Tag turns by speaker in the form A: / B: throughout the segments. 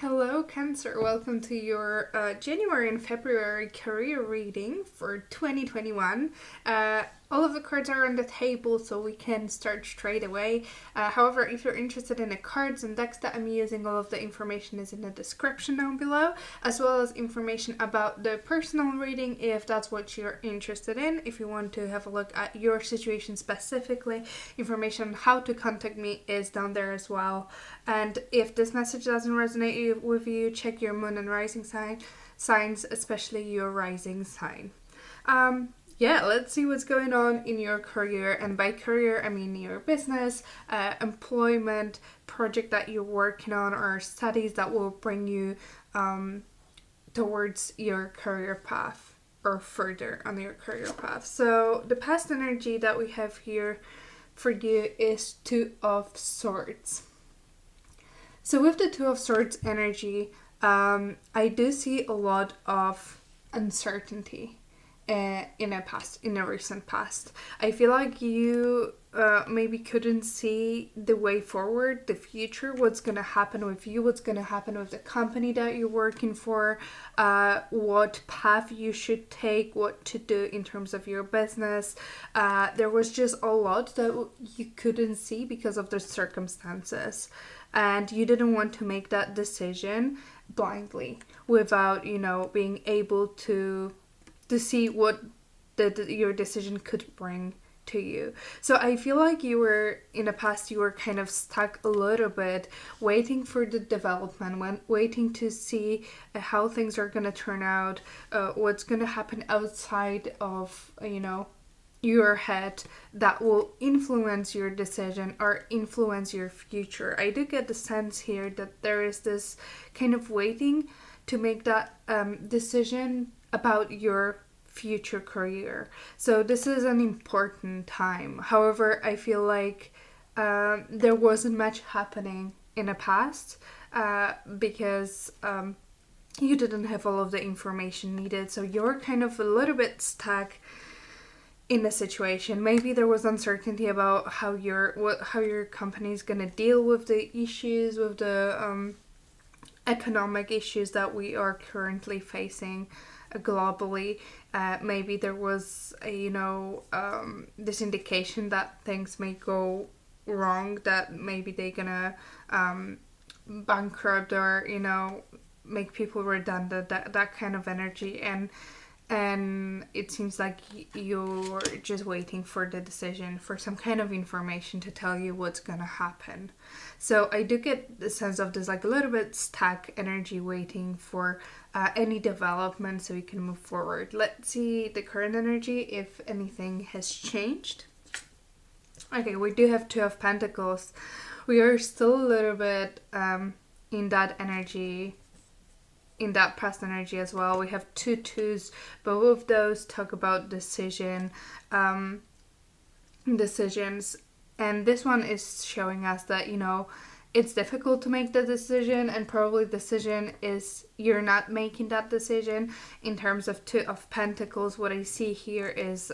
A: Hello, Cancer. Welcome to your January and February career reading for 2021. All of the cards are on the table, so we can start straight away. However, if you're interested in the cards and decks that I'm using, all of the information is in the description down below, as well as information about the personal reading if that's what you're interested in. If you want to have a look at your situation specifically, information on how to contact me is down there as well. And if this message doesn't resonate with you, check your moon and rising signs, especially your rising sign. Let's see what's going on in your career. And by career, I mean your business, employment, project that you're working on, or studies that will bring you towards your career path or further on your career path. So the past energy that we have here for you is Two of Swords. So with the Two of Swords energy, I do see a lot of uncertainty in a recent past. I feel like you maybe couldn't see the way forward, the future, what's going to happen with you, what's going to happen with the company that you're working for, what path you should take, what to do in terms of your business. There was just a lot that you couldn't see because of the circumstances. And you didn't want to make that decision blindly without, being able to see what your decision could bring to you. So I feel like you were, in the past, you were kind of stuck a little bit, waiting for the development, waiting to see how things are going to turn out, what's going to happen outside of, your head that will influence your decision or influence your future. I do get the sense here that there is this kind of waiting to make that decision about your future career. So this is an important time. However, I feel like there wasn't much happening in the past because you didn't have all of the information needed. So you're kind of a little bit stuck in the situation. Maybe there was uncertainty about how your company is gonna deal with the issues, with the economic issues that we are currently facing globally. Maybe there was this indication that things may go wrong, that maybe they're gonna bankrupt or make people redundant, that kind of energy. And it seems like you're just waiting for the decision, for some kind of information to tell you what's gonna happen. So I do get the sense of this like a little bit stuck energy, waiting for any development so we can move forward. Let's see the current energy, if anything has changed. Okay, we do have Two of Pentacles. We are still a little bit in that energy, in that past energy as well. We have two twos. Both of those talk about decisions. And this one is showing us that, it's difficult to make the decision, and probably decision is you're not making that decision. In terms of Two of Pentacles, what I see here is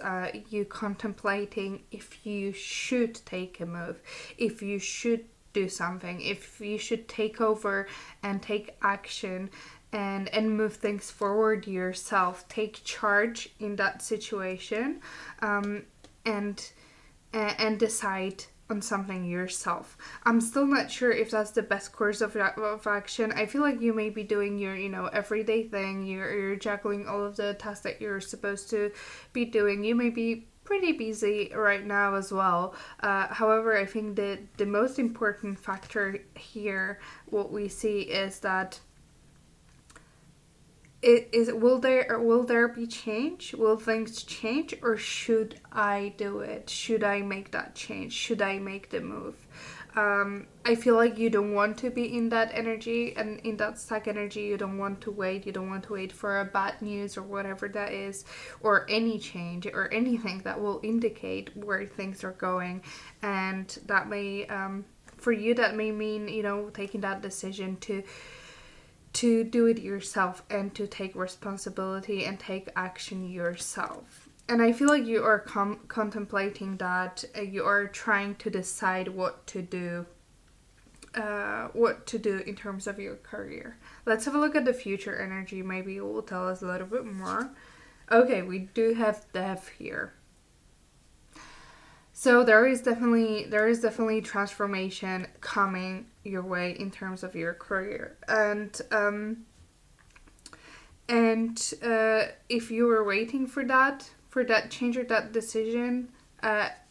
A: you contemplating if you should take a move, if you should do something, if you should take over and take action and move things forward yourself, take charge in that situation, and decide on something yourself. I'm still not sure if that's the best course of action. I feel like you may be doing your everyday thing. You're juggling all of the tasks that you're supposed to be doing. You may be pretty busy right now as well. However, I think that the most important factor here, what we see is that will there be change? Will things change, or should I do it? Should I make that change? Should I make the move? I feel like you don't want to be in that energy, and in that stuck energy, you don't want to wait. You don't want to wait for a bad news or whatever that is, or any change or anything that will indicate where things are going. And that may, for you, that may mean, taking that decision to do it yourself and to take responsibility and take action yourself. And I feel like you are contemplating that, you are trying to decide what to do what to do in terms of your career. Let's have a look at the future energy. Maybe it will tell us a little bit more. Okay, we do have death here. So there is definitely transformation coming your way in terms of your career. And if you were waiting for that change or that decision,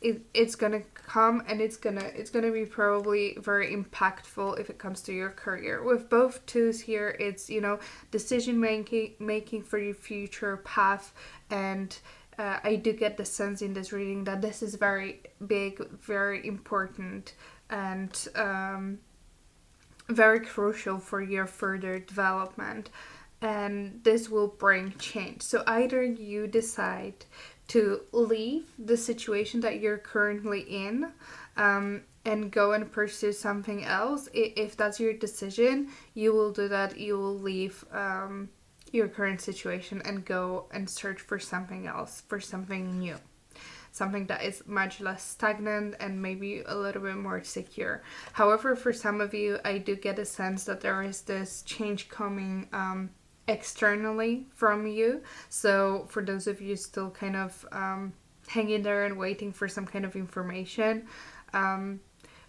A: it's gonna come, and it's gonna be probably very impactful if it comes to your career. With both twos here, it's, you know, decision making for your future path, and I do get the sense in this reading that this is very big, very important, and very crucial for your further development. And this will bring change. So either you decide to leave the situation that you're currently in, and go and pursue something else. If that's your decision, you will do that. You will leave your current situation and go and search for something else, for something new. Something that is much less stagnant and maybe a little bit more secure. However, for some of you, I do get a sense that there is this change coming externally from you. So for those of you still kind of hanging there and waiting for some kind of information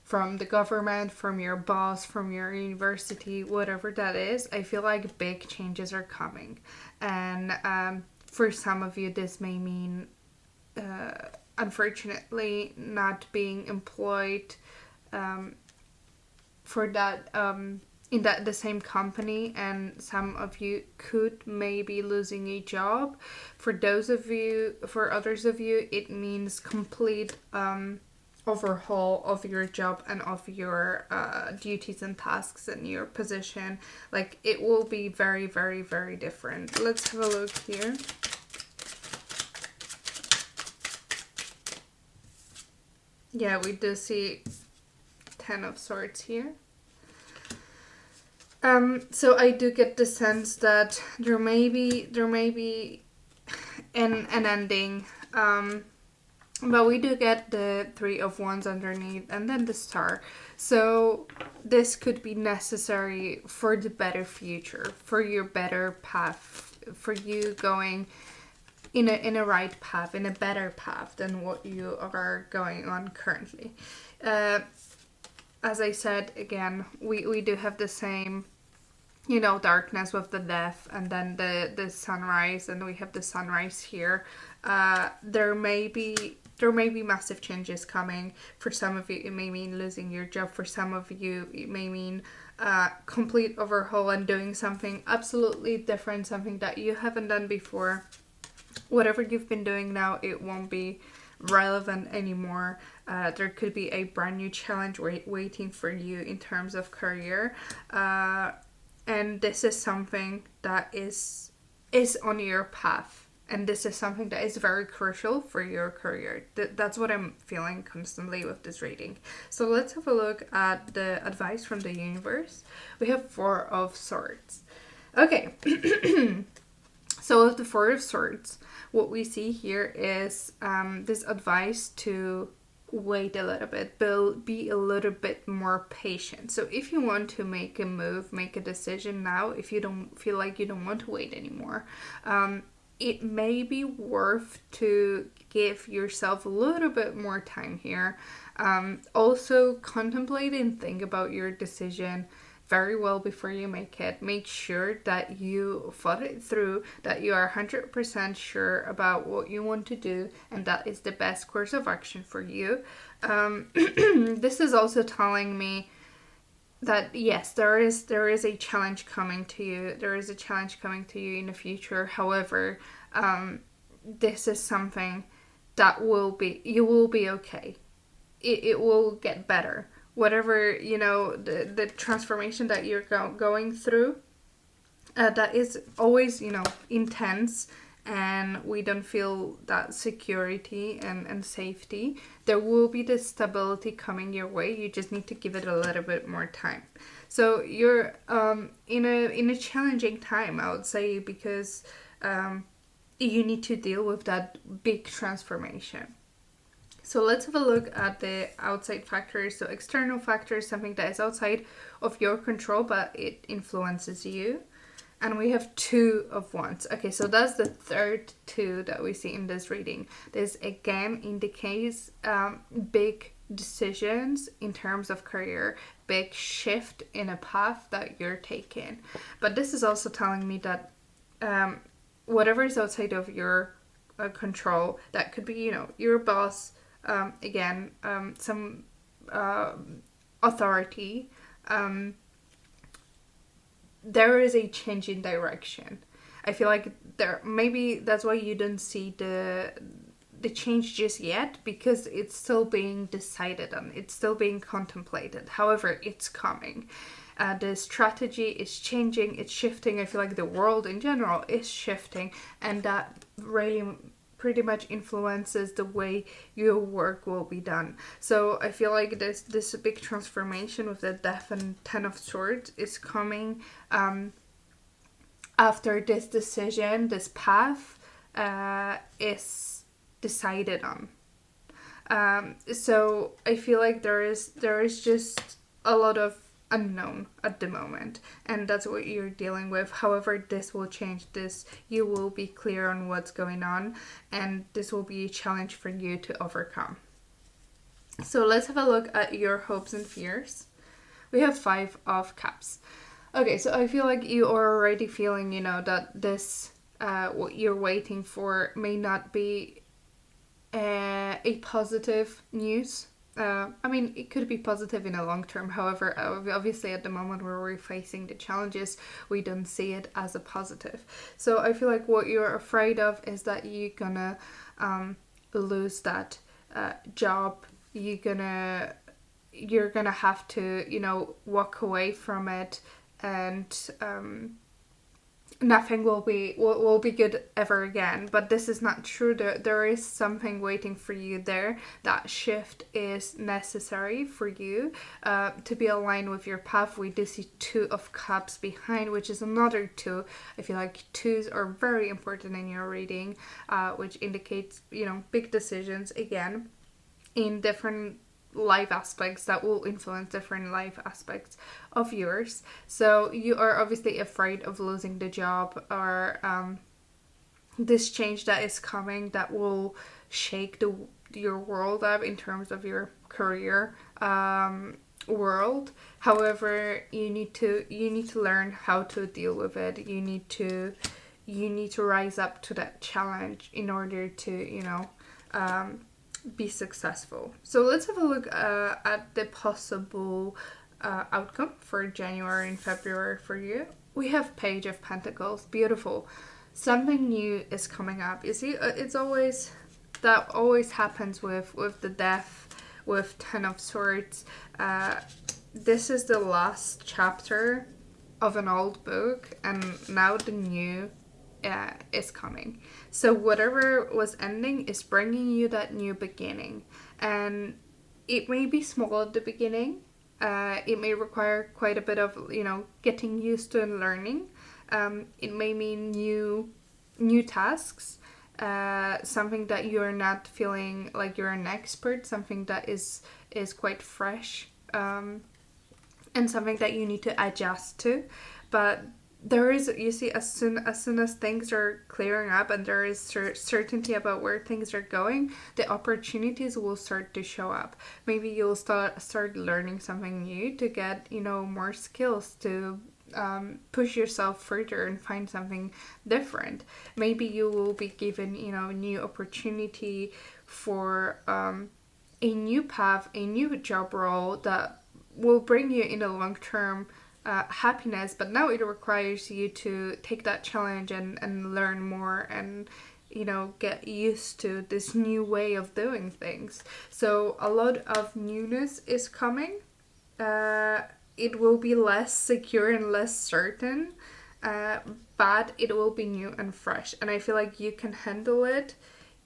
A: from the government, from your boss, from your university, whatever that is, I feel like big changes are coming. And for some of you, this may mean unfortunately not being employed for that in the same company, and some of you could maybe losing a job. For others of you, it means complete overhaul of your job and of your duties and tasks and your position. Like, it will be very, very, very different. Let's have a look here. Yeah, we do see 10 of Swords here. So I do get the sense that there may be an ending, but we do get the 3 of Wands underneath and then the Star. So this could be necessary for the better future, for your better path, for you going in a right path, in a better path than what you are going on currently. As I said, again, we do have the same, you know, darkness with the death, and then the sunrise, and we have the sunrise here. There may be massive changes coming. For some of you, it may mean losing your job. For some of you, it may mean complete overhaul and doing something absolutely different, something that you haven't done before. Whatever you've been doing now, it won't be relevant anymore. There could be a brand new challenge waiting for you in terms of career. And this is something that is on your path. And this is something that is very crucial for your career. That's what I'm feeling constantly with this reading. So let's have a look at the advice from the universe. We have 4 of Swords. Okay. So with the 4 of Swords, what we see here is this advice to wait a little bit, be a little bit more patient. So if you want to make a move, make a decision now, if you don't feel like you don't want to wait anymore, it may be worth to give yourself a little bit more time here. Also contemplate and think about your decision very well before you make it. Make sure that you thought it through, that you are 100% sure about what you want to do, and that is the best course of action for you. This is also telling me that yes, there is a challenge coming to you. There is a challenge coming to you in the future. However, this is something that you will be okay. It will get better. Whatever, you know, the transformation that you're going through, that is always, you know, intense, and we don't feel that security and safety. There will be this stability coming your way. You just need to give it a little bit more time. So you're in a challenging time, I would say, because you need to deal with that big transformation. So let's have a look at the outside factors. So external factors, something that is outside of your control, but it influences you. And we have Two of Wands. Okay, so that's the third two that we see in this reading. This again indicates big decisions in terms of career, big shift in a path that you're taking. But this is also telling me that whatever is outside of your control, that could be, you know, your boss, some authority, there is a change in direction. I feel like maybe that's why you don't see the change just yet, because it's still being decided on, it's still being contemplated. However, it's coming. The strategy is changing, it's shifting. I feel like the world in general is shifting, and that really pretty much influences the way your work will be done. So I feel like this big transformation with the Death and Ten of Swords is coming after this decision, this path is decided on. So I feel like there is just a lot of unknown at the moment, and that's what you're dealing with. However, this will change. You will be clear on what's going on, and this will be a challenge for you to overcome. So let's have a look at your hopes and fears. We have Five of Cups. Okay, so I feel like you are already feeling, you know, that this what you're waiting for may not be a positive news. I mean, it could be positive in a long term. However, obviously at the moment where we're facing the challenges, we don't see it as a positive. So I feel like what you're afraid of is that you're gonna lose that job. You're gonna have to, you know, walk away from it, and nothing will be good ever again. But this is not true. There is something waiting for you there. That shift is necessary for you to be aligned with your path. We do see Two of Cups behind, which is another two. I feel like twos are very important in your reading, which indicates, you know, big decisions again in different life aspects that will influence different life aspects of yours. So you are obviously afraid of losing the job, or this change that is coming that will shake your world up in terms of your career world. However, you need to learn how to deal with it. You need to rise up to that challenge in order to, you know, be successful. So let's have a look at the possible outcome for January and February for you. We have Page of Pentacles. Beautiful. Something new is coming up. You see, it's always happens with the Death, with Ten of Swords. This is the last chapter of an old book, and now the new is coming. So whatever was ending is bringing you that new beginning, and it may be small at the beginning. It may require quite a bit of, you know, getting used to and learning. It may mean new tasks, something that you're not feeling like you're an expert, something that is quite fresh, and something that you need to adjust to. But there is, you see, as soon as things are clearing up and there is certainty about where things are going, the opportunities will start to show up. Maybe you'll start learning something new to get, you know, more skills to push yourself further and find something different. Maybe you will be given, you know, a new opportunity for a new path, a new job role that will bring you in a long-term happiness, but now it requires you to take that challenge and learn more, and, you know, get used to this new way of doing things. So a lot of newness is coming. It will be less secure and less certain, but it will be new and fresh, and I feel like you can handle it.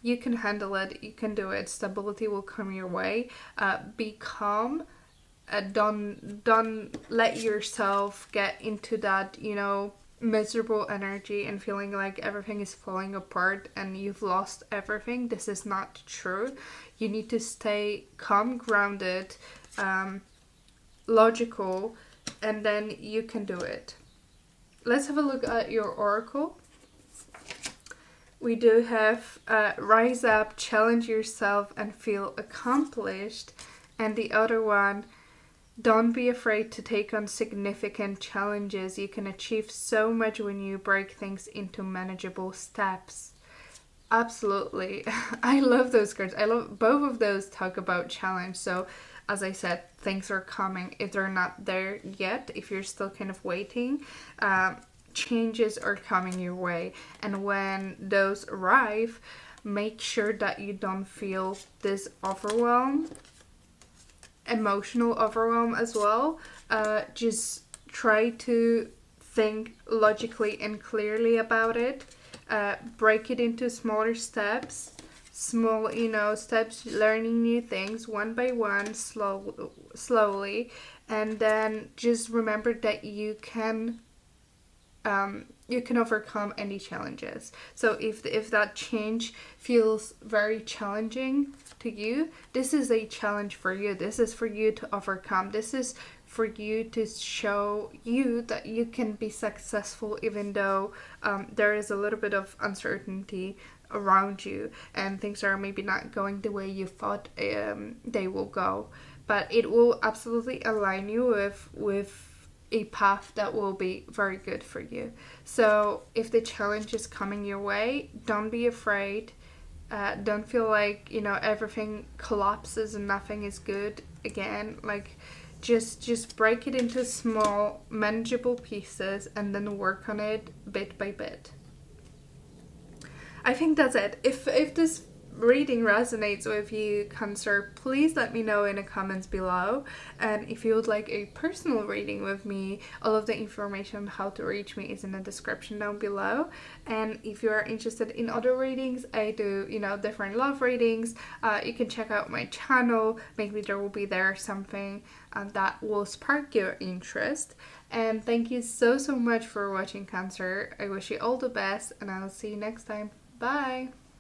A: You can do it. Stability will come your way. Be calm. Don't let yourself get into that, you know, miserable energy and feeling like everything is falling apart and you've lost everything. This is not true. You need to stay calm, grounded, logical, and then you can do it. Let's have a look at your oracle. We do have rise up, challenge yourself, and feel accomplished. And the other one, don't be afraid to take on significant challenges. You can achieve so much when you break things into manageable steps. Absolutely. I love those cards. I love both of those talk about challenge. So, as I said, things are coming. If they're not there yet, if you're still kind of waiting, changes are coming your way. And when those arrive, make sure that you don't feel this overwhelm, emotional overwhelm as well. Just try to think logically and clearly about it. Break it into smaller steps, steps, learning new things one by one, slowly, and then just remember that you can overcome any challenges. So if that change feels very challenging to you, this is a challenge for you. This is for you to overcome. This is for you to show you that you can be successful even though there is a little bit of uncertainty around you and things are maybe not going the way you thought they will go. But it will absolutely align you with a path that will be very good for you. So if the challenge is coming your way, don't be afraid. Don't feel like everything collapses and nothing is good again. Like just break it into small manageable pieces and then work on it bit by bit. I think that's it. If this reading resonates with you, Cancer, please let me know in the comments below. And if you would like a personal reading with me, all of the information on how to reach me is in the description down below. And if you are interested in other readings, I do different love readings. You can check out my channel. Maybe there will be there something that will spark your interest. And thank you so much for watching, Cancer. I wish you all the best and I'll see you next time. Bye.